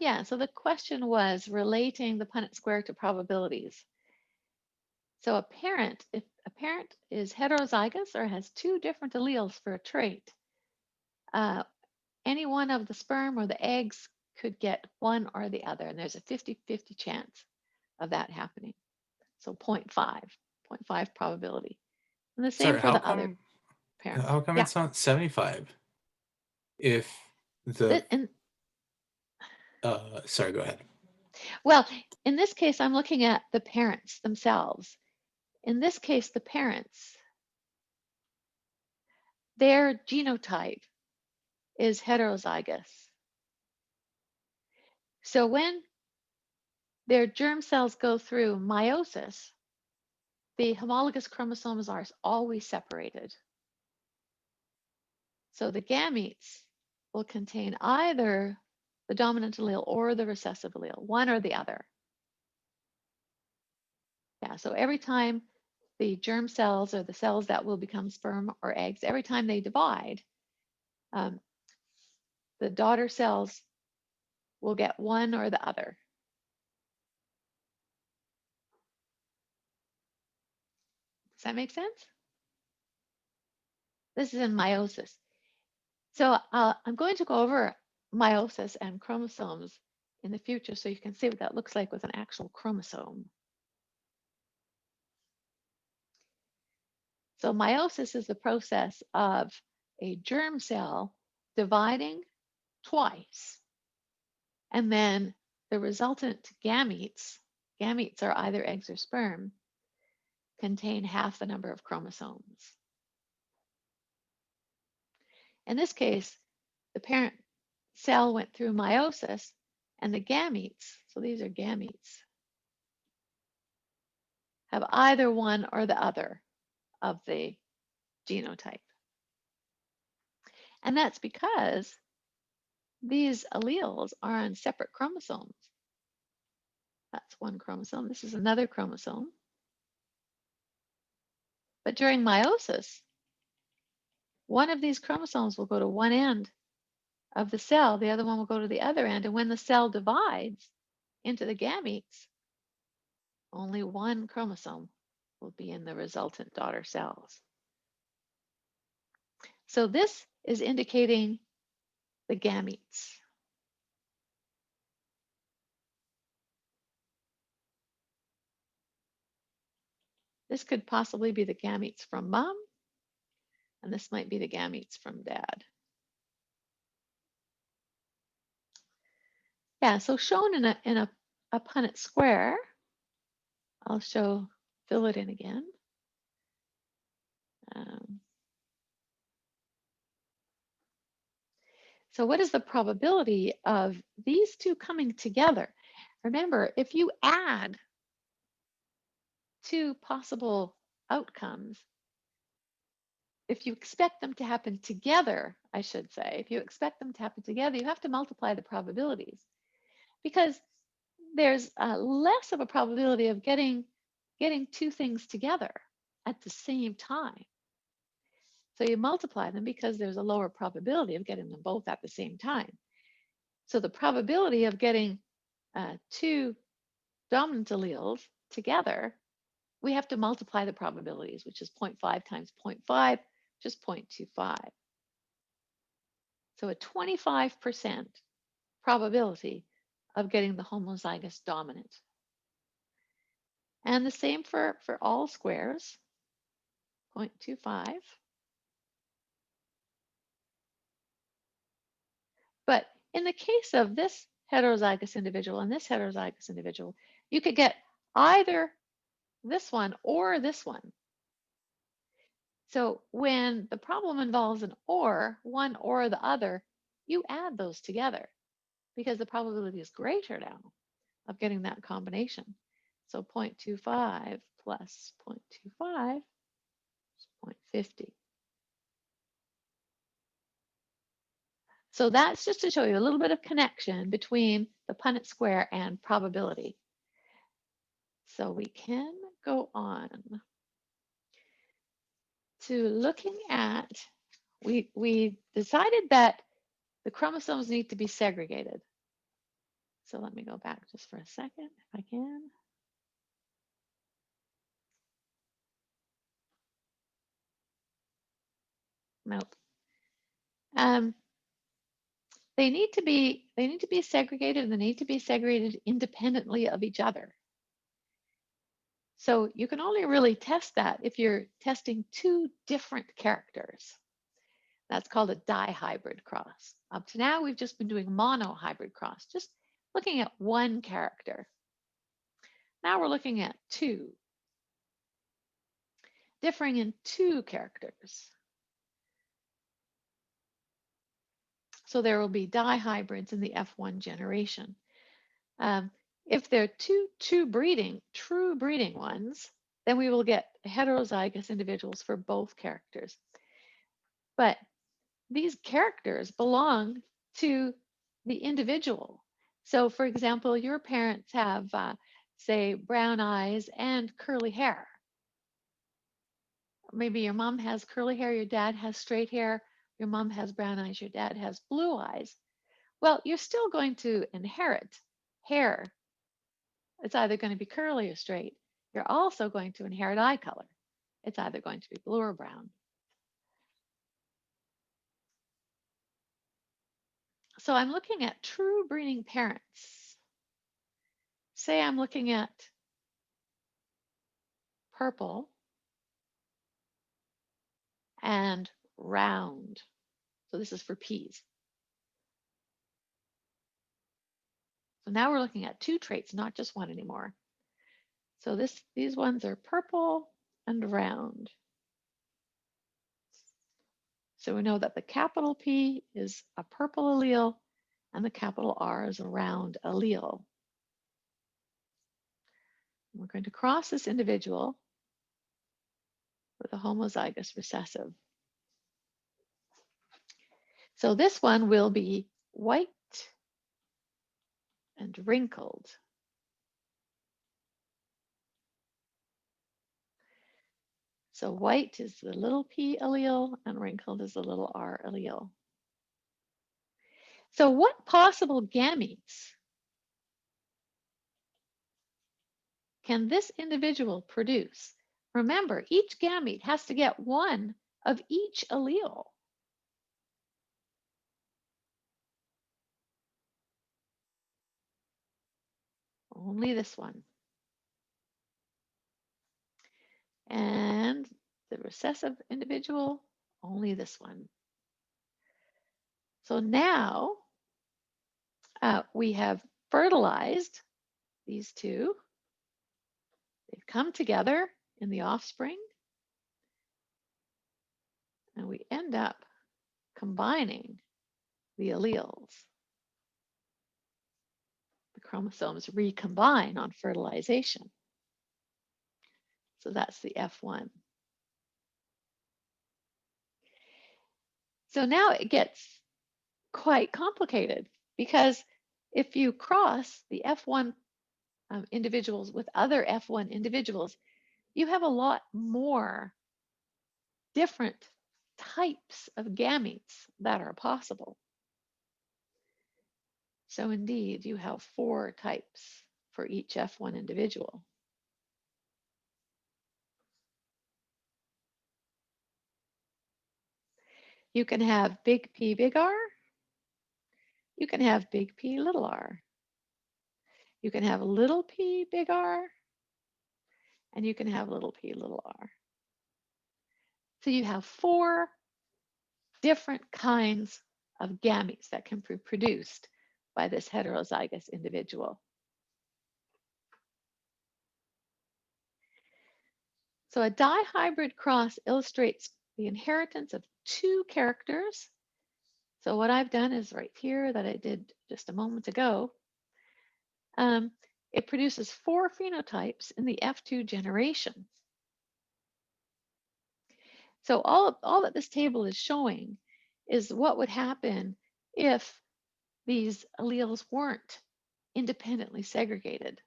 Yeah, so the question was relating the Punnett square to probabilities. So if a parent is heterozygous or has two different alleles for a trait, uh, any one of the sperm or the eggs could get one or the other, and there's a 50-50 chance of that happening. So 0.5 probability. And the same Sorry, for the other parent. how come Yeah. it's not 75? If the And sorry, go ahead. well, in this case, I'm looking at the parents themselves. In this case, the parents, their genotype is heterozygous. So when their germ cells go through meiosis, the homologous chromosomes are always separated. So the gametes will contain either the dominant allele or the recessive allele, one or the other. Yeah, so every time the germ cells or the cells that will become sperm or eggs, every time they divide, the daughter cells will get one or the other. Does that make sense? This is in meiosis. So I'm going to go over meiosis and chromosomes in the future so you can see what that looks like with an actual chromosome. So meiosis is the process of a germ cell dividing twice, and then the resultant gametes are either eggs or sperm, contain half the number of chromosomes. In this case, the parent cell went through meiosis, and the gametes, so these are gametes, have either one or the other of the genotype. And that's because these alleles are on separate chromosomes. That's one chromosome. This is another chromosome. But during meiosis, one of these chromosomes will go to one end of the cell, the other one will go to the other end. And when the cell divides into the gametes, only one chromosome will be in the resultant daughter cells. So this is indicating the gametes. This could possibly be the gametes from mom, and this might be the gametes from dad. Yeah, so shown in a Punnett square, I'll fill it in again. So what is the probability of these two coming together? Remember, if you add two possible outcomes, if you expect them to happen together, I should say, if you expect them to happen together, you have to multiply the probabilities, because there's less of a probability of getting two things together at the same time. So you multiply them because there's a lower probability of getting them both at the same time. So the probability of getting two dominant alleles together, we have to multiply the probabilities, which is 0.5 times 0.5, just 0.25. So a 25% probability of getting the homozygous dominant. And the same for all squares, 0.25. But in the case of this heterozygous individual and this heterozygous individual, you could get either this one or this one. So when the problem involves an or, one or the other, you add those together because the probability is greater now of getting that combination. So 0.25 plus 0.25 is 0.50. So that's just to show you a little bit of connection between the Punnett square and probability. So we can go on to looking at, we decided that the chromosomes need to be segregated. So let me go back just for a second, if I can. Nope. They need to be segregated, and they need to be segregated independently of each other. So you can only really test that if you're testing two different characters. That's called a dihybrid cross. Up to now, we've just been doing monohybrid cross, just looking at one character. Now we're looking at two, differing in two characters. So there will be dihybrids in the F1 generation. If they're two true breeding ones, then we will get heterozygous individuals for both characters. But these characters belong to the individual. So for example, your parents have, say, brown eyes and curly hair. Maybe your mom has curly hair, your dad has straight hair, your mom has brown eyes, your dad has blue eyes. Well, you're still going to inherit hair. It's either going to be curly or straight. You're also going to inherit eye color. It's either going to be blue or brown. So I'm looking at true breeding parents. Say I'm looking at purple and round. So this is for peas. So now we're looking at two traits, not just one anymore. So these ones are purple and round. So we know that the capital P is a purple allele and the capital R is a round allele. We're going to cross this individual with a homozygous recessive. So this one will be white and wrinkled. So white is the little p allele and wrinkled is the little r allele. So what possible gametes can this individual produce? Remember, each gamete has to get one of each allele. Only this one. And the recessive individual, only this one. So now we have fertilized these two. They've come together in the offspring. And we end up combining the alleles. The chromosomes recombine on fertilization. So that's the F1. So now it gets quite complicated because if you cross the F1 individuals with other F1 individuals, you have a lot more different types of gametes that are possible. So indeed, you have 4 types for each F1 individual. You can have big P, big R. You can have big P, little r. You can have little p, big R. And you can have little p, little r. So you have 4 different kinds of gametes that can be produced by this heterozygous individual. So a dihybrid cross illustrates the inheritance of 2 characters. So what I've done is right here that I did just a moment ago. It produces 4 phenotypes in the F2 generation. So all that this table is showing is what would happen if these alleles weren't independently segregated.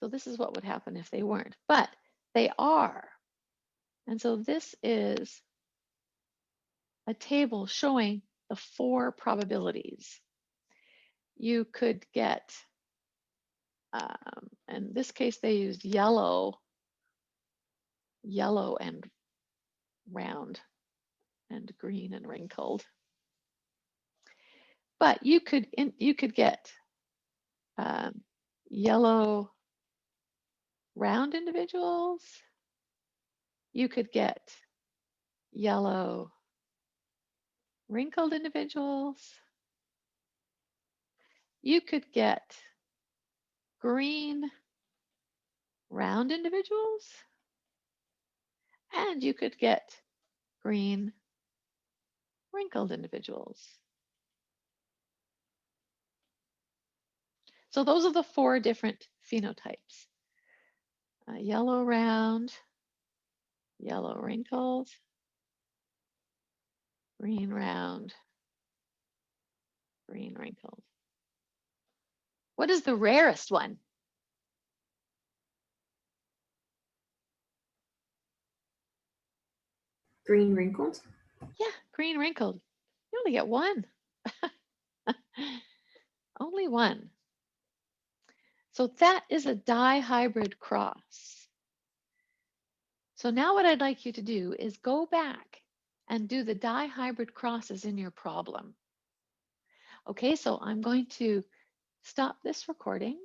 So this is what would happen if they weren't, but they are. And so this is a table showing the 4 probabilities. you could get, in this case, they used yellow and round, and green and wrinkled. But you could get yellow round individuals. You could get yellow wrinkled individuals. You could get green round individuals. And you could get green wrinkled individuals. So those are the 4 different phenotypes. Yellow round, yellow wrinkled, green round, green wrinkled. What is the rarest one? Green wrinkled? Yeah, green wrinkled. You only get one. Only one. So that is a dihybrid cross. So now what I'd like you to do is go back and do the dihybrid crosses in your problem. Okay, so I'm going to stop this recording.